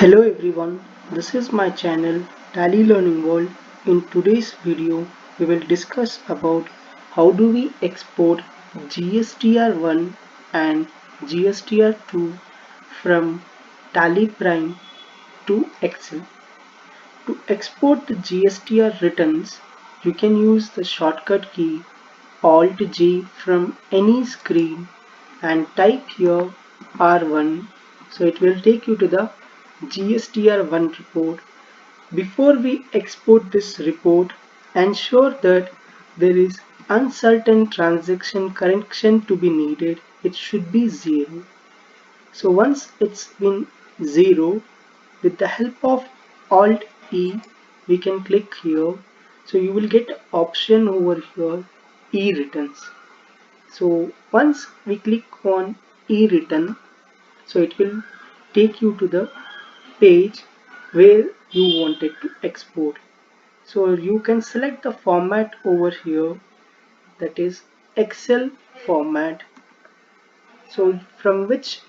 Hello everyone, this is my channel Tally Learning World. In today's video, we will discuss about how do we export GSTR-1 and GSTR-2 from TallyPrime to Excel. To export the GSTR returns, you can use the shortcut key Alt-J from any screen and type here R1, so it will take you to the GSTR-1 report. Before we export this report, ensure that there is uncertain transaction correction to be needed. It should be 0. So once it's been 0, with the help of Alt E, we can click here. So you will get option over here, E returns. So once we click on E return, so it will take you to the page where you wanted to export. So you can select the format over here, that is Excel format. So from which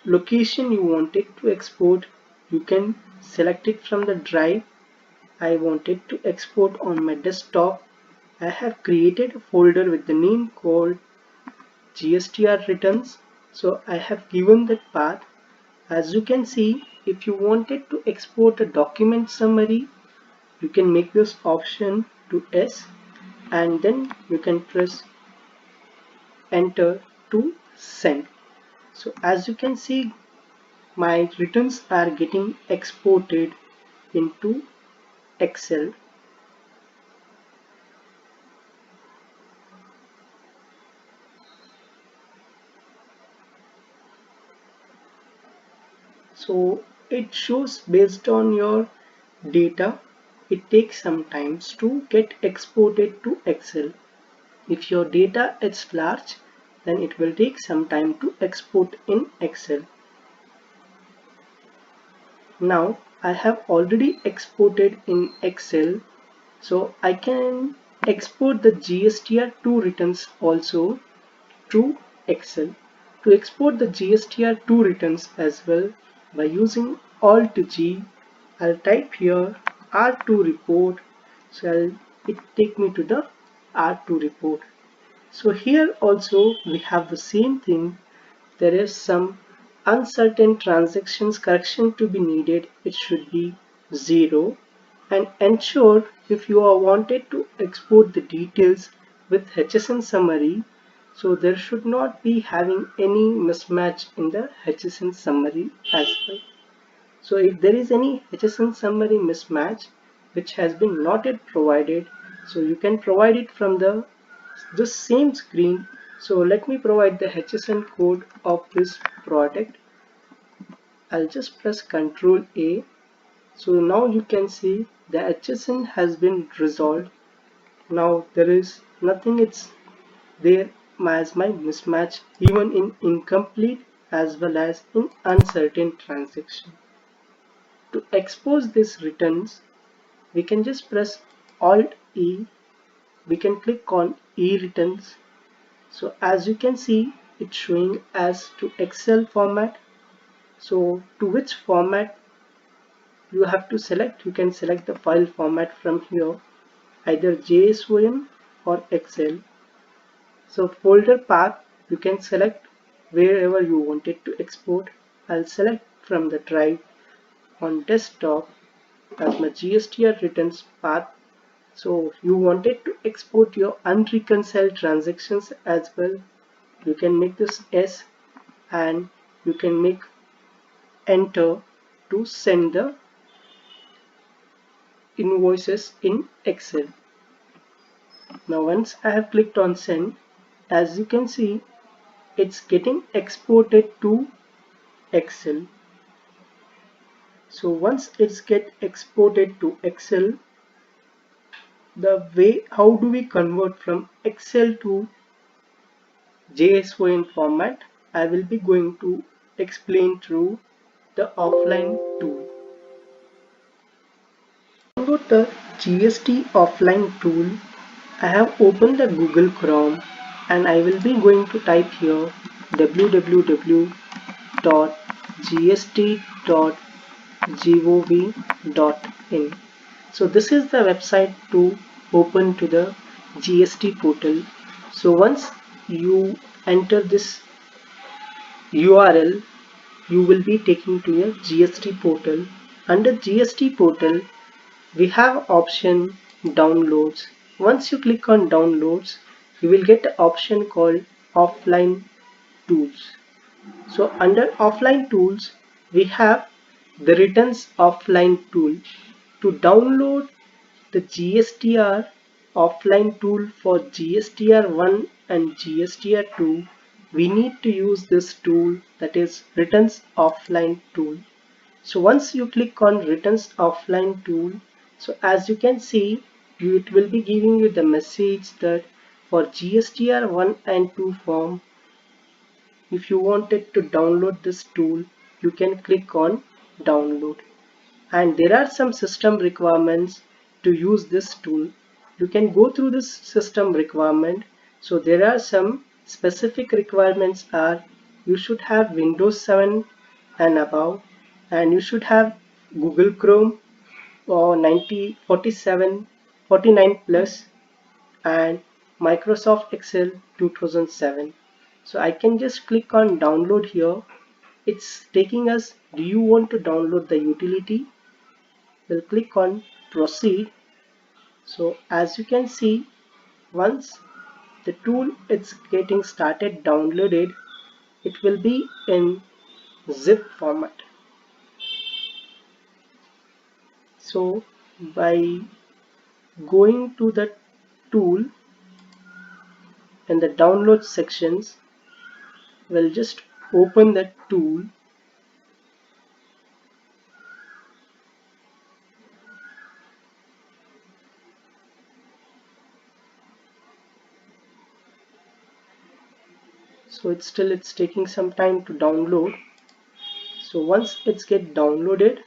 location you wanted to export, you can select it from the drive. I wanted to export on my desktop. I have created a folder with the name called GSTR returns. So I have given that path. As you can see, if you wanted to export a document summary, you can make this option to S and then you can press enter to send. So as you can see, my returns are getting exported into Excel. So it shows based on your data. It takes some time to get exported to Excel. If your data is large, then it will take some time to export in Excel. Now I have already exported in Excel, so I can export the GSTR-2 returns also to Excel. To export the GSTR-2 returns as well, by using Alt-G, I'll type here R2 report, so it take me to the R2 report. So here also we have the same thing. There is some uncertain transactions correction to be needed. It should be 0, and ensure if you are wanted to export the details with HSN summary, so there should not be having any mismatch in the HSN summary as well. So if there is any HSN summary mismatch which has been not yet provided, so you can provide it from the same screen. So let me provide the HSN code of this product. I'll just press Ctrl A. So now you can see the HSN has been resolved. Now there is nothing, it's there as my mismatch even in incomplete as well as in uncertain transaction. To expose these returns, we can just press Alt E. We can click on E returns. So as you can see, it's showing as to Excel format. So to which format you have to select, you can select the file format from here, either JSON or Excel. So folder path, you can select wherever you wanted to export. I'll select from the drive on desktop as my GSTR returns path. So you wanted to export your unreconciled transactions as well. You can make this S and you can make enter to send the invoices in Excel. Now once I have clicked on send, as you can see, it's getting exported to Excel. So once it's get exported to Excel, the way how do we convert from Excel to JSON format, I will be going to explain through the offline tool. Download the GST offline tool. I have opened the Google Chrome and I will be going to type here www.gst.offline gov.in. So this is the website to open to the GST portal. So once you enter this URL, you will be taken to a GST portal. Under GST portal, we have option downloads. Once you click on downloads, you will get an option called offline tools. So under offline tools, we have the returns offline tool. To download the GSTR offline tool for GSTR-1 and GSTR-2, we need to use this tool, that is returns offline tool. So once you click on returns offline tool, so as you can see, it will be giving you the message that for GSTR-1 and 2 form, if you wanted to download this tool, you can click on download. And there are some system requirements to use this tool. You can go through this system requirement. So there are some specific requirements are you should have Windows 7 and above, and you should have Google Chrome or 49 plus, and Microsoft Excel 2007. So I can just click on download here. It's taking us, do you want to download the utility? We'll click on proceed. So as you can see, once the tool is getting started downloaded, it will be in zip format. So by going to the tool in the download sections, we'll just open the tool. So it's taking some time to download. So once it's get downloaded,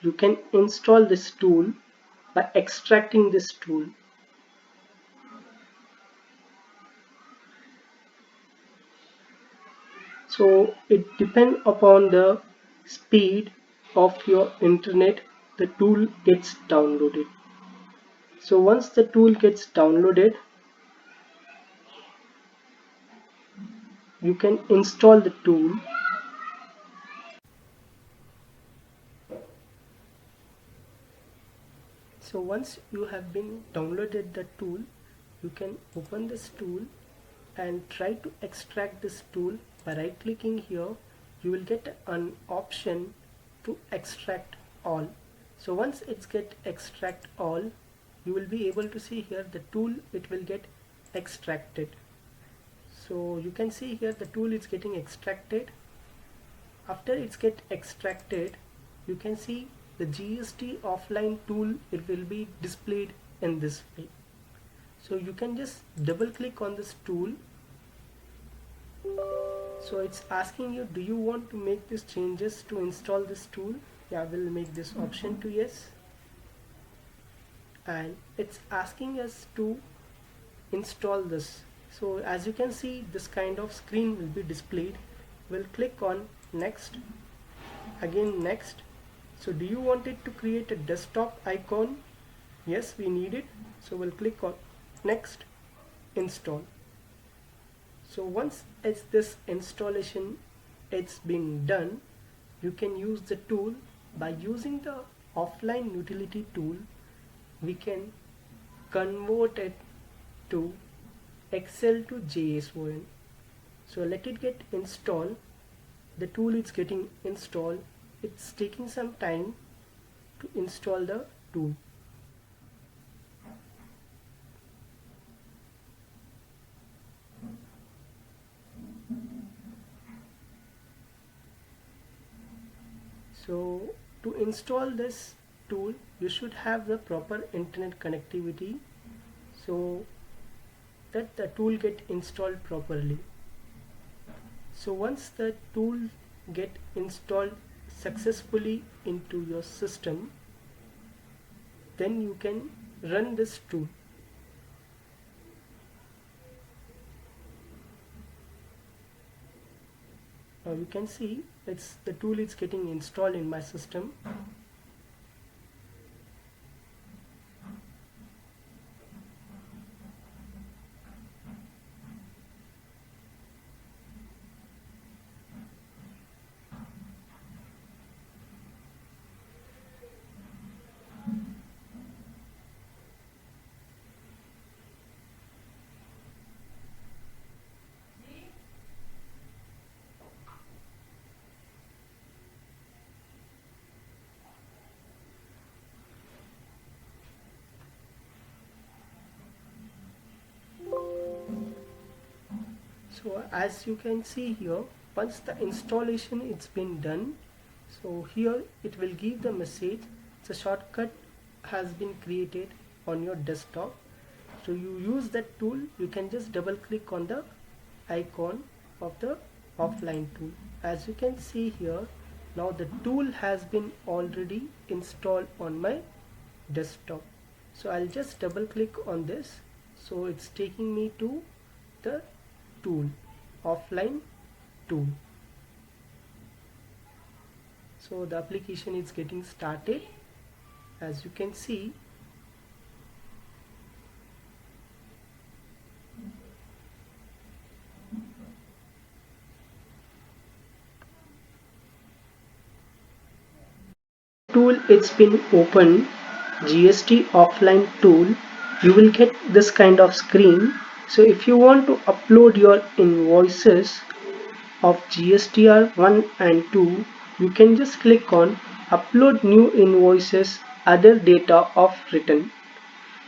you can install this tool by extracting this tool. So it depends upon the speed of your internet, the tool gets downloaded. So once the tool gets downloaded, you can install the tool. So once you have been downloaded the tool, you can open this tool and try to extract this tool by right clicking here. You will get an option to extract all. So once it's get extract all, you will be able to see here the tool, it will get extracted. So you can see here the tool is getting extracted. After it's get extracted, you can see the GST offline tool, it will be displayed in this way. So you can just double click on this tool. So it's asking you, do you want to make these changes to install this tool? Yeah, we'll make this option to yes. And it's asking us to install this. So as you can see, this kind of screen will be displayed. We'll click on next, again next. So do you want it to create a desktop icon? Yes, we need it. So we'll click on next, install. So once it's this installation, it's been done, you can use the tool. By using the offline utility tool, we can convert it to Excel to JSON. So let it get installed. The tool is getting installed. It's taking some time to install the tool. So to install this tool, you should have the proper internet connectivity so that the tool get installed properly. So once the tool get installed successfully into your system, then you can run this tool. Now you can see the tool is getting installed in my system. So as you can see here, once the installation it's been done, so here it will give the message the shortcut has been created on your desktop. So you use that tool, you can just double click on the icon of the offline tool. As you can see here, now the tool has been already installed on my desktop. So I'll just double click on this, so it's taking me to the tool, offline tool. So the application is getting started. As you can see, tool it's been opened, GST offline tool, you will get this kind of screen. So if you want to upload your invoices of GSTR-1 and 2, you can just click on upload new invoices, other data of return.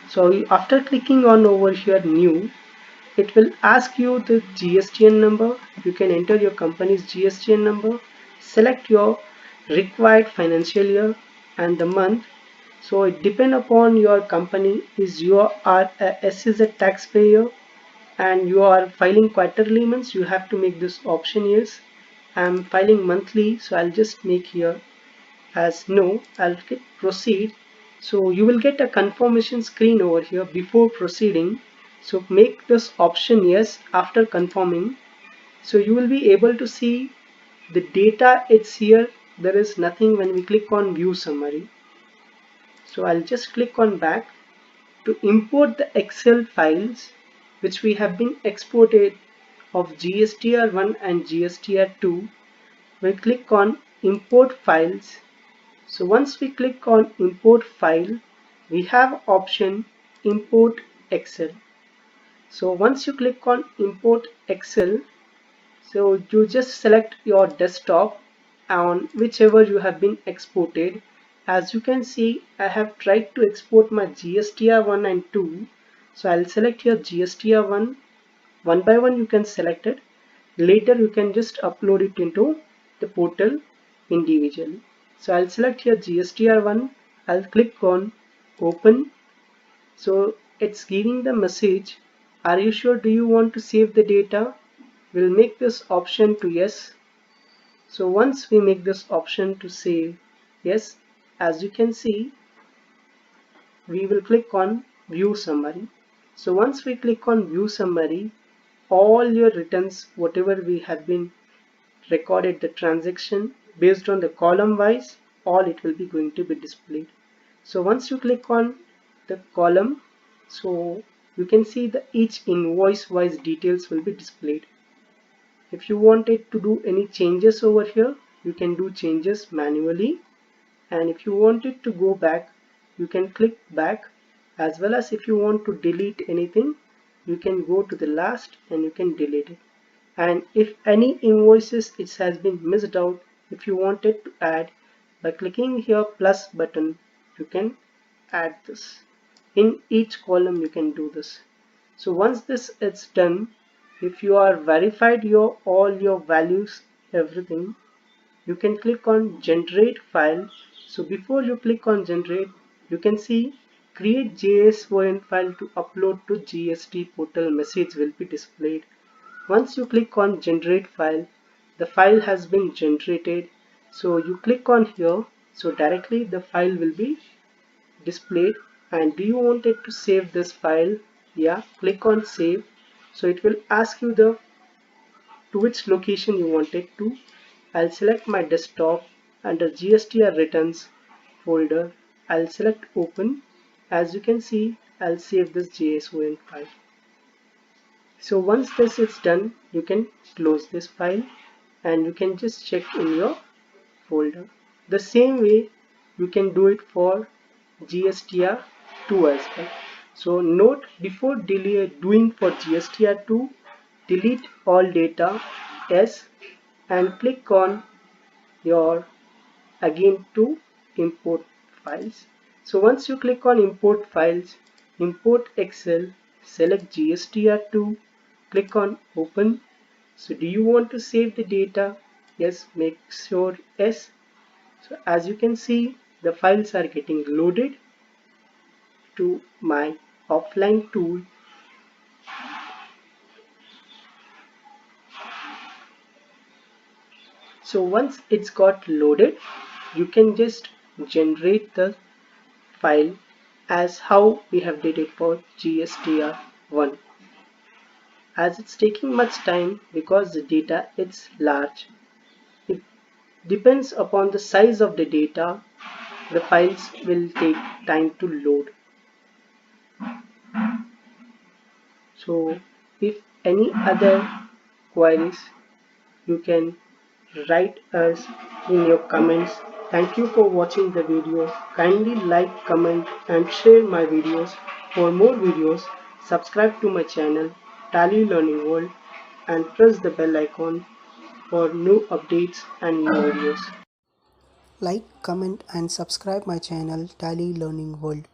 So after clicking on over here new, it will ask you the GSTN number. You can enter your company's GSTN number, select your required financial year and the month. So it depends upon your company, is you are a SEZ taxpayer and you are filing quarterly, means you have to make this option yes. I'm filing monthly, so I'll just make here as no. I'll click proceed. So you will get a confirmation screen over here before proceeding. So make this option yes after confirming. So you will be able to see the data, it's here. There is nothing when we click on view summary. So I'll just click on back to import the Excel files which we have been exported of GSTR-1 and GSTR-2. We click on import files. So once we click on import file, we have option import Excel. So once you click on import Excel, so you just select your desktop on whichever you have been exported. As you can see, I have tried to export my GSTR-1 and 2. So I'll select here GSTR-1. One by one you can select it. Later you can just upload it into the portal individually. So I'll select here GSTR-1. I'll click on open. So it's giving the message, are you sure do you want to save the data? We'll make this option to yes. So once we make this option to save yes, as you can see, we will click on view summary. So once we click on view summary, all your returns, whatever we have been recorded the transaction based on the column wise, all it will be going to be displayed. So once you click on the column, so you can see the each invoice wise details will be displayed. If you wanted to do any changes over here, you can do changes manually, and if you wanted to go back, you can click back, as well as if you want to delete anything, you can go to the last and you can delete it. And if any invoices it has been missed out, if you wanted to add, by clicking here plus button, you can add this. In each column you can do this. So once this is done, if you are verified your all your values, everything, you can click on generate file. So before you click on generate, you can see create JSON file to upload to GST portal message will be displayed. Once you click on generate file, the file has been generated. So you click on here, so directly the file will be displayed. And do you want it to save this file? Yeah, click on save. So it will ask you the to which location you want it to. I'll select my desktop under GSTR returns folder. I'll select open. As you can see, I'll save this JSON file. So once this is done, you can close this file and you can just check in your folder. The same way you can do it for GSTR-2 as well. So note, before doing for GSTR-2, delete all data yes and click on your again to import files. So once you click on import files, import Excel, select GSTR2, click on open. So do you want to save the data? Yes, make sure yes. So as you can see, the files are getting loaded to my offline tool. So once it's got loaded, you can just generate the file as how we have did it for GSTR1. As it's taking much time because the data is large, it depends upon the size of the data, the files will take time to load. So if any other queries, you can write us in your comments. Thank you for watching the video. Kindly like, comment and share my videos. For more videos, subscribe to my channel Tally Learning World and press the bell icon for new updates and new videos. Like, comment and subscribe my channel Tally Learning World.